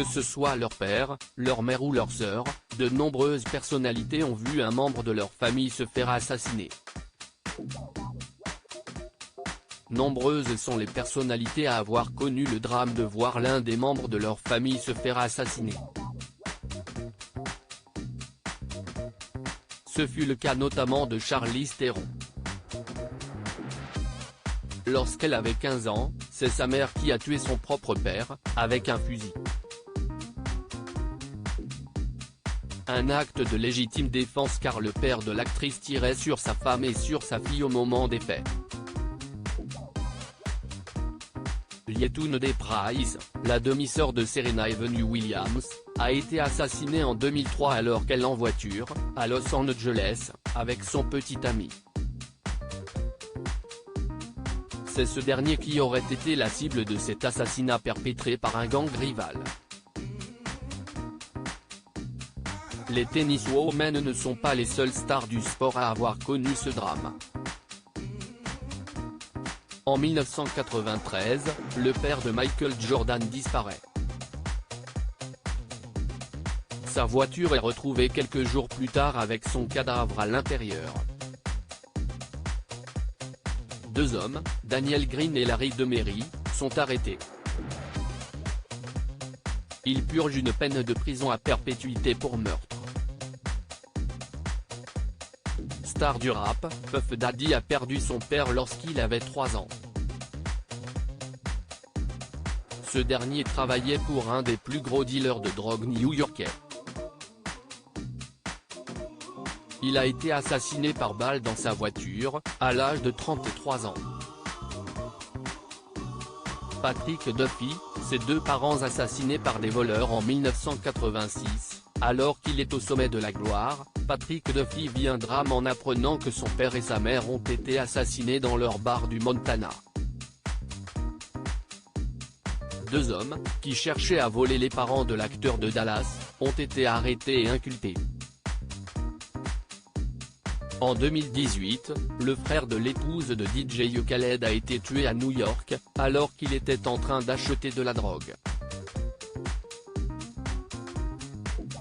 Que ce soit leur père, leur mère ou leur sœur, de nombreuses personnalités ont vu un membre de leur famille se faire assassiner. Nombreuses sont les personnalités à avoir connu le drame de voir l'un des membres de leur famille se faire assassiner. Ce fut le cas notamment de Charlize Theron. Lorsqu'elle avait 15 ans, c'est sa mère qui a tué son propre père, avec un fusil. Un acte de légitime défense car le père de l'actrice tirait sur sa femme et sur sa fille au moment des faits. Yetunde Price, la demi-sœur de Serena Evenue Williams, a été assassinée en 2003 alors qu'elle en voiture, à Los Angeles, avec son petit ami. C'est ce dernier qui aurait été la cible de cet assassinat perpétré par un gang rival. Les tenniswomen ne sont pas les seules stars du sport à avoir connu ce drame. En 1993, le père de Michael Jordan disparaît. Sa voiture est retrouvée quelques jours plus tard avec son cadavre à l'intérieur. Deux hommes, Daniel Green et Larry DeMary, sont arrêtés. Ils purgent une peine de prison à perpétuité pour meurtre. Star du rap, Puff Daddy a perdu son père lorsqu'il avait 3 ans. Ce dernier travaillait pour un des plus gros dealers de drogue new-yorkais. Il a été assassiné par balle dans sa voiture, à l'âge de 33 ans. Patrick Duffy, ses 2 parents assassinés par des voleurs en 1986, alors qu'il est au sommet de la gloire, Patrick Duffy vit un drame en apprenant que son père et sa mère ont été assassinés dans leur bar du Montana. 2 hommes, qui cherchaient à voler les parents de l'acteur de Dallas, ont été arrêtés et inculpés. En 2018, le frère de l'épouse de DJ Khaled a été tué à New York, alors qu'il était en train d'acheter de la drogue.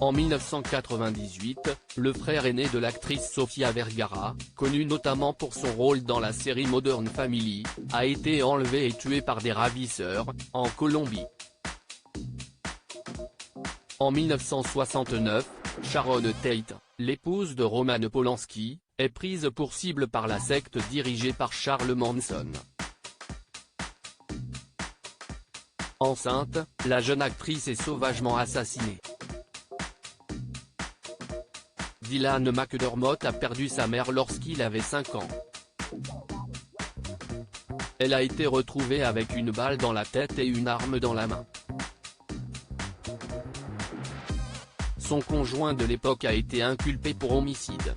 En 1998, le frère aîné de l'actrice Sofia Vergara, connue notamment pour son rôle dans la série Modern Family, a été enlevé et tué par des ravisseurs, en Colombie. En 1969, Sharon Tate, l'épouse de Roman Polanski, est prise pour cible par la secte dirigée par Charles Manson. Enceinte, la jeune actrice est sauvagement assassinée. Dylan McDermott a perdu sa mère lorsqu'il avait 5 ans. Elle a été retrouvée avec une balle dans la tête et une arme dans la main. Son conjoint de l'époque a été inculpé pour homicide.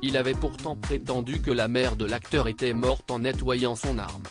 Il avait pourtant prétendu que la mère de l'acteur était morte en nettoyant son arme.